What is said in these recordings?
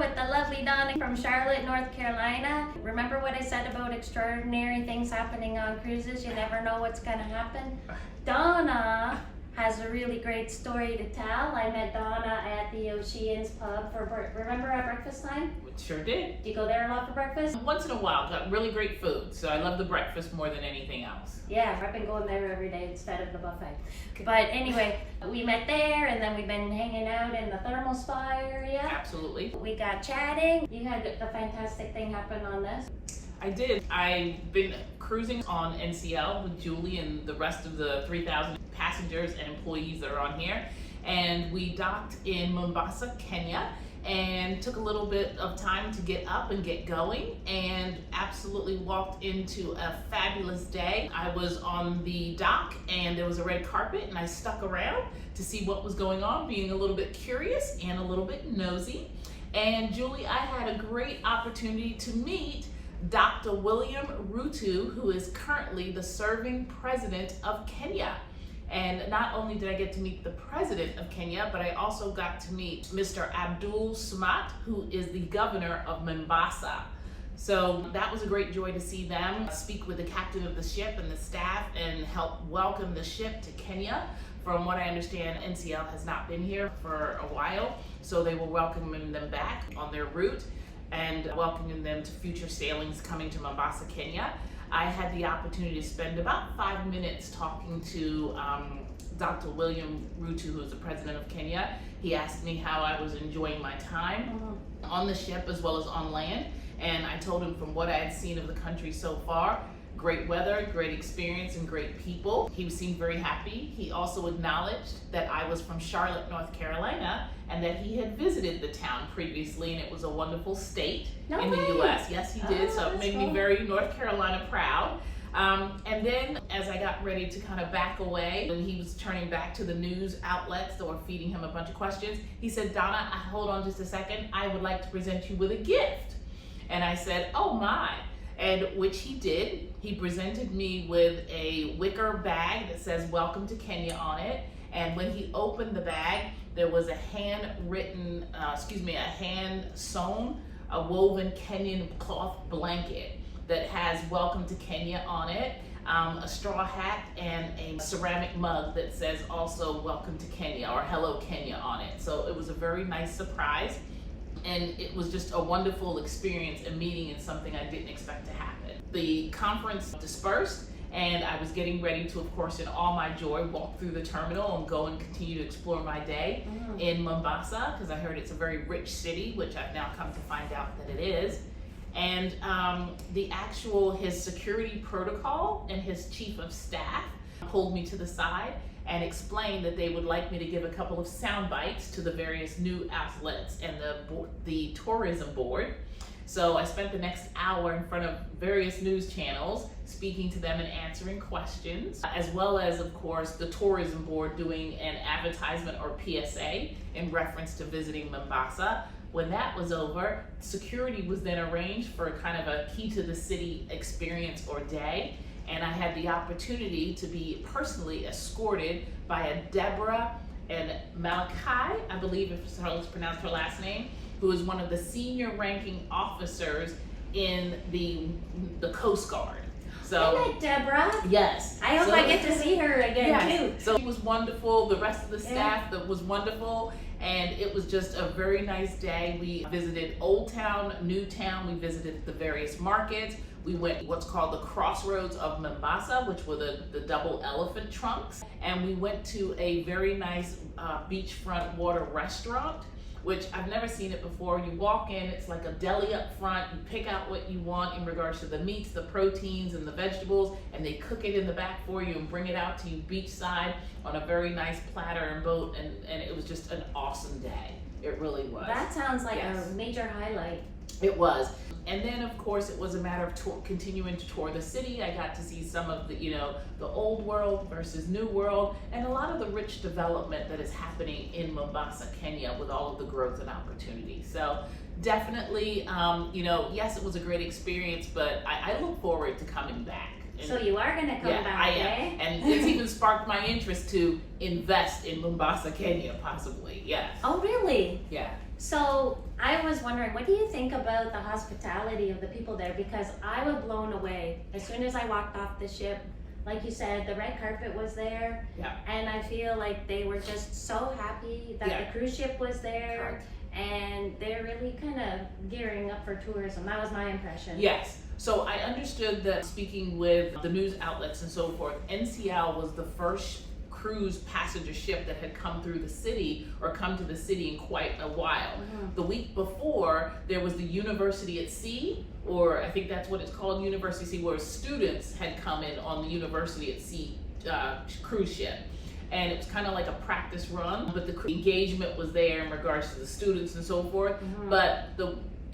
with the lovely Donna from Charlotte, North Carolina. Remember what I said about extraordinary things happening on cruises? You never know what's gonna happen. Donna has a really great story to tell. I met Donna at the Oceans pub remember at breakfast time? Sure did. Do you go there a lot for breakfast? Once in a while, got really great food, so I love the breakfast more than anything else. Yeah, I've been going there every day instead of the buffet. But anyway, we met there and then we've been hanging out in the thermal spa area. Absolutely. We got chatting. You had a fantastic thing happen on this. I did. I've been cruising on NCL with Julie and the rest of the 3,000 passengers and employees that are on here. And we docked in Mombasa, Kenya, and took a little bit of time to get up and get going, and absolutely walked into a fabulous day. I was on the dock and there was a red carpet and I stuck around to see what was going on, being a little bit curious and a little bit nosy. And Julie, I had a great opportunity to meet Dr. William Ruto, who is currently the serving president of Kenya. And not only did I get to meet the president of Kenya, but I also got to meet Mr. Abdul Samad, who is the governor of Mombasa. So that was a great joy to see them, speak with the captain of the ship and the staff, and help welcome the ship to Kenya. From what I understand, NCL has not been here for a while, so they were welcoming them back on their route and welcoming them to future sailings coming to Mombasa, Kenya. I had the opportunity to spend about 5 minutes talking to Dr. William Ruto, who is the president of Kenya. He asked me how I was enjoying my time on the ship as well as on land. And I told him from what I had seen of the country so far, great weather, great experience, and great people. He seemed very happy. He also acknowledged that I was from Charlotte, North Carolina, and that he had visited the town previously, and it was a wonderful state in the US. Yes, he did, so it made me very North Carolina proud. And then as I got ready to kind of back away, and he was turning back to the news outlets that were feeding him a bunch of questions, he said, "Donna, hold on just a second. I would like to present you with a gift." And I said, "Oh my." And which he did. He presented me with a wicker bag that says "Welcome to Kenya" on it. And when he opened the bag, there was a hand-written, a hand-sewn, a woven Kenyan cloth blanket that has "Welcome to Kenya" on it, a straw hat, and a ceramic mug that says also "Welcome to Kenya" or "Hello Kenya" on it. So it was a very nice surprise. And it was just a wonderful experience, a meeting, and something I didn't expect to happen. The conference dispersed, and I was getting ready to, of course, in all my joy, walk through the terminal and go and continue to explore my day in Mombasa, because I heard it's a very rich city, which I've now come to find out that it is. And his security protocol and his chief of staff pulled me to the side and explained that they would like me to give a couple of sound bites to the various new outlets and the tourism board. So I spent the next hour in front of various news channels speaking to them and answering questions, as well as, of course, the tourism board doing an advertisement or PSA in reference to visiting Mombasa. When that was over, security was then arranged for kind of a key to the city experience or day. And I had the opportunity to be personally escorted by a Deborah and Malachi, I believe if so it's pronounced her last name, who is one of the senior ranking officers in the Coast Guard. So, I met Deborah. Yes. I hope I get to see her again too. So it was wonderful. The rest of the staff that was wonderful. And it was just a very nice day. We visited Old Town, New Town. We visited the various markets. We went what's called the Crossroads of Mombasa, which were the double elephant trunks. And we went to a very nice beachfront water restaurant, which I've never seen it before. You walk in, it's like a deli up front. You pick out what you want in regards to the meats, the proteins, and the vegetables, and they cook it in the back for you and bring it out to you beachside on a very nice platter and boat. And it was just an awesome day. It really was. That sounds like a major highlight. It was. And then, of course, it was a matter of continuing to tour the city. I got to see some of the, the old world versus new world, and a lot of the rich development that is happening in Mombasa, Kenya, with all of the growth and opportunity. So definitely, yes, it was a great experience, but I look forward to coming back. So you are going to come back, I am. And it's even sparked my interest to invest in Mombasa, Kenya, possibly, yes. Oh, really? Yeah. So I was wondering, what do you think about the hospitality of the people there? Because I was blown away as soon as I walked off the ship. Like you said, the red carpet was there, Yeah. and I feel like they were just so happy that Yeah. the cruise ship was there. Correct. And they're really kind of gearing up for tourism. That was my impression. Yes. So I understood that speaking with the news outlets and so forth, NCL was the first cruise passenger ship that had come through the city or come to the city in quite a while. Mhm. The week before, there was the University at Sea, or I think that's what it's called, University at Sea, where students had come in on the University at Sea cruise ship. And it was kind of like a practice run, but the engagement was there in regards to the students and so forth. Mhm. But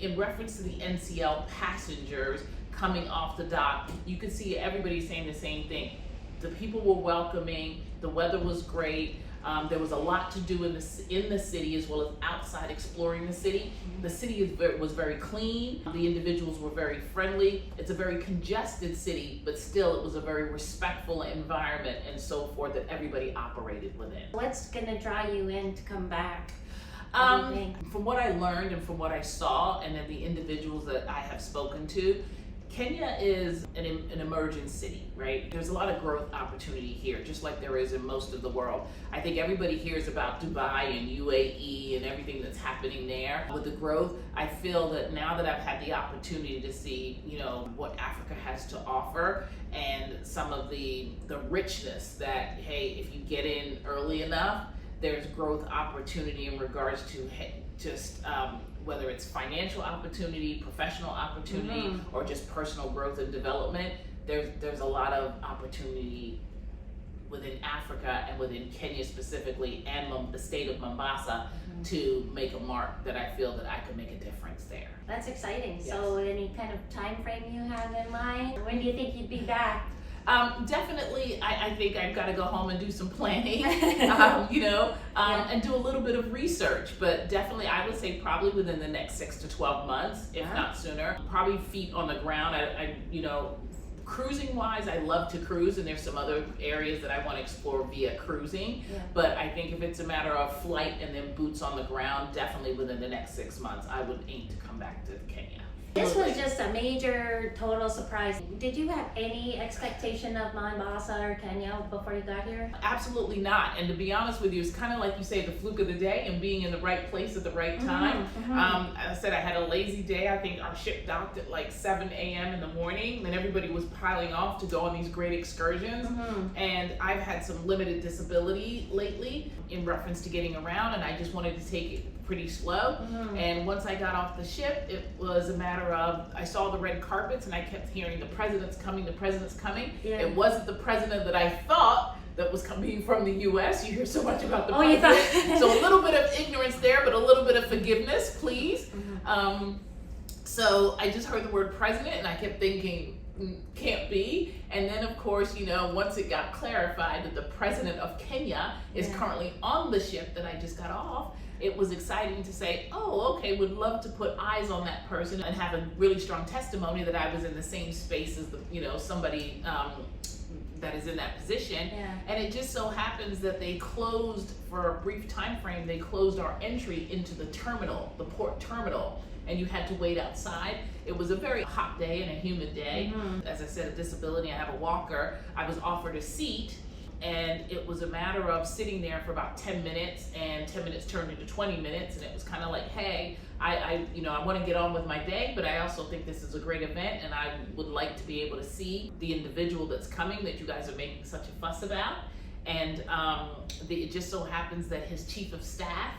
in reference to the NCL passengers coming off the dock, you could see everybody saying the same thing. The people were welcoming, the weather was great. There was a lot to do in the city as well as outside exploring the city. The city was very clean. The individuals were very friendly. It's a very congested city, but still it was a very respectful environment and so forth that everybody operated within. What's gonna draw you in to come back? What do you think? From what I learned and from what I saw and then the individuals that I have spoken to, Kenya is an emerging city, right? There's a lot of growth opportunity here, just like there is in most of the world. I think everybody hears about Dubai and UAE and everything that's happening there. With the growth, I feel that now that I've had the opportunity to see, what Africa has to offer and some of the richness that, hey, if you get in early enough, there's growth opportunity in regards to just whether it's financial opportunity, professional opportunity, or just personal growth and development. There's a lot of opportunity within Africa and within Kenya specifically and the state of Mombasa to make a mark that I feel that I could make a difference there. That's exciting. Yes. So any kind of time frame you have in mind? When do you think you'd be back? Definitely, I think I've got to go home and do some planning, and do a little bit of research. But definitely, I would say probably within the next 6 to 12 months, if not sooner. Probably feet on the ground. Cruising wise, I love to cruise, and there's some other areas that I want to explore via cruising. Yeah. But I think if it's a matter of flight and then boots on the ground, definitely within the next 6 months, I would aim to come back to Kenya. This was just a major, total surprise. Did you have any expectation of Mombasa or Kenya before you got here? Absolutely not. And to be honest with you, it's kind of like you say, the fluke of the day and being in the right place at the right time. As I said, I had a lazy day. I think our ship docked at like 7 a.m. in the morning. Then everybody was piling off to go on these great excursions. And I've had some limited disability lately in reference to getting around, and I just wanted to take it pretty slow. And once I got off the ship, it was a matter of, I saw the red carpets and I kept hearing the president's coming, the president's coming. Yeah. It wasn't the president that I thought that was coming from the US. You hear so much about the You president. thought. So a little bit of ignorance there, but a little bit of forgiveness, please. So I just heard the word president and I kept thinking, can't be. And then of course, once it got clarified that the president of Kenya is currently on the ship that I just got off, it was exciting to say, oh, okay, would love to put eyes on that person and have a really strong testimony that I was in the same space as somebody that is in that position. And it just so happens that they closed, for a brief time frame, they closed our entry into the terminal, the port terminal, and you had to wait outside. It was a very hot day and a humid day. As I said, a disability, I have a walker. I was offered a seat, and it was a matter of sitting there for about 10 minutes, and 10 minutes turned into 20 minutes, and it was kind of like, hey, I want to get on with my day, but I also think this is a great event, and I would like to be able to see the individual that's coming that you guys are making such a fuss about. And it just so happens that his chief of staff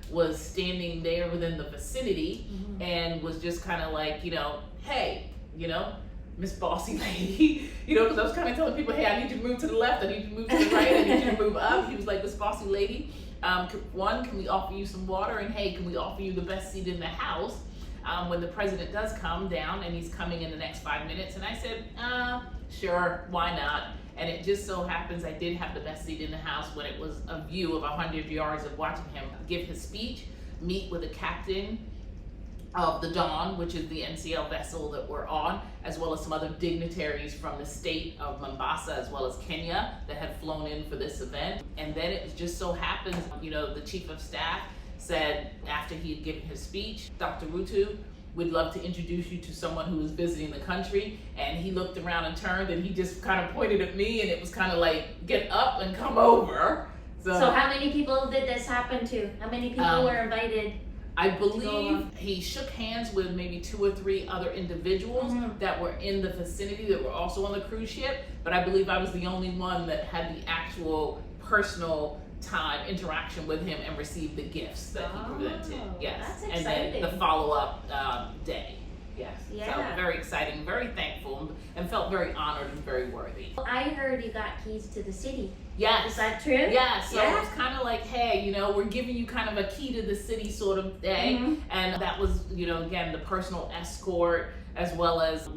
was standing there within the vicinity and was just kind of like, hey, Miss Bossy Lady, because I was kind of telling people, hey, I need you to move to the left, I need you to move to the right, I need you to move up. He was like, Miss Bossy Lady, can we offer you some water? And hey, can we offer you the best seat in the house when the president does come down, and he's coming in the next 5 minutes? And I said, sure, why not? And it just so happens I did have the best seat in the house when it was a view of 100 yards of watching him give his speech, meet with the captain of the Dawn, which is the NCL vessel that we're on, as well as some other dignitaries from the state of Mombasa as well as Kenya that had flown in for this event. And then it just so happens, the chief of staff said after he had given his speech, Dr. Ruto, we'd love to introduce you to someone who is visiting the country. And he looked around and turned and he just kind of pointed at me, and it was kind of like, get up and come over. So how many people did this happen to? How many people were invited? I believe he shook hands with maybe 2 or 3 other individuals that were in the vicinity that were also on the cruise ship, but I believe I was the only one that had the actual personal time interaction with him and received the gifts that he presented. Yes, that's and exciting. then the follow-up day. Yes, Yeah. So very exciting, very thankful, and felt very honored and very worthy. I heard you got keys to the city. Yes. Is that true? Yeah, so Yeah. it was kind of like, hey, we're giving you kind of a key to the city sort of day. And that was, again, the personal escort, as well as,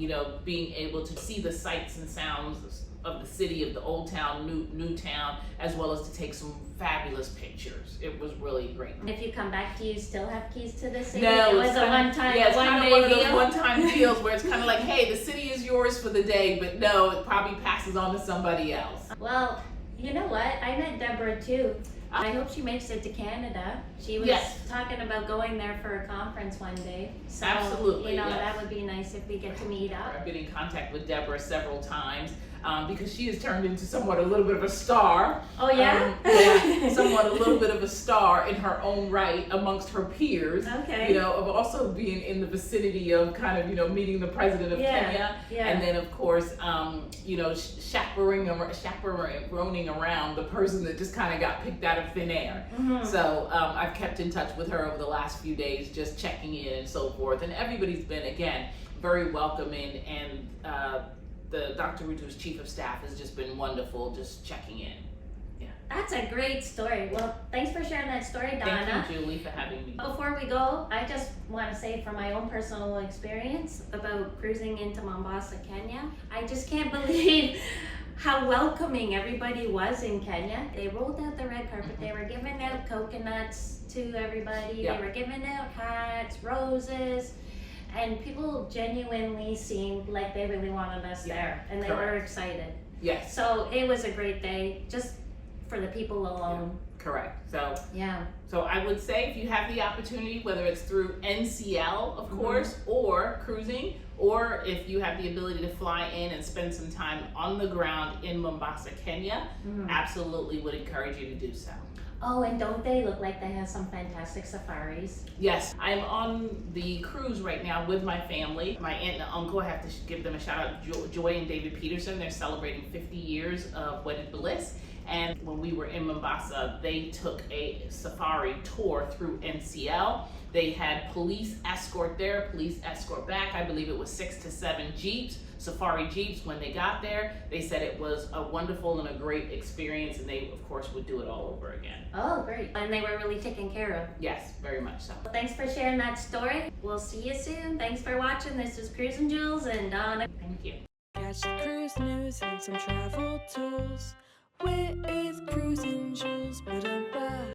being able to see the sights and sounds of the city, of the old town, new town, as well as to take some fabulous pictures. It was really great. If you come back, do you still have keys to the city? No, it was a one-time, yeah, it's kind of one of those deal? one-time deals where it's kind of like, hey, the city is yours for the day, but no, it probably passes on to somebody else. Well, you know what? I met Deborah too. I hope she makes it to Canada. She was talking about going there for a conference one day. So, absolutely, that would be nice if we get to meet up. I've been in contact with Deborah several times because she has turned into somewhat a little bit of a star. Oh yeah? Yeah, somewhat a little bit of a star in her own right amongst her peers. Okay. Of also being in the vicinity of kind of, meeting the president of Kenya. Yeah. And then of course, chaperoning around the person that just kind of got picked out of thin air. So I've kept in touch with her over the last few days, just checking in and so forth. And everybody's been, again, very welcoming, and the Dr. Ruto's chief of staff has just been wonderful, just checking in. Yeah. That's a great story. Well, thanks for sharing that story, Donna. Thank you, Julie, for having me. Before we go, I just want to say from my own personal experience about cruising into Mombasa, Kenya, I just can't believe how welcoming everybody was in Kenya. They rolled out the red carpet. They were giving out coconuts to everybody. Yeah. They were giving out hats, roses, and people genuinely seemed like they really wanted us there, and they were excited. Yes. So it was a great day, just for the people alone. Correct. So I would say if you have the opportunity, whether it's through NCL, of course, or cruising, or if you have the ability to fly in and spend some time on the ground in Mombasa, Kenya, absolutely would encourage you to do so. Oh, and don't they look like they have some fantastic safaris? Yes, I'm on the cruise right now with my family. My aunt and uncle, I have to give them a shout out, Joy and David Peterson. They're celebrating 50 years of wedded bliss. And when we were in Mombasa, they took a safari tour through NCL. They had police escort there, police escort back. I believe it was 6 to 7 Jeeps, safari Jeeps. When they got there, they said it was a wonderful and a great experience, and they, of course, would do it all over again. Oh, great. And they were really taken care of. Yes, very much so. Well, thanks for sharing that story. We'll see you soon. Thanks for watching. This is Cruisin Jules and Donna. Thank you. Catch the cruise news and some travel tools with Cruisin Jules.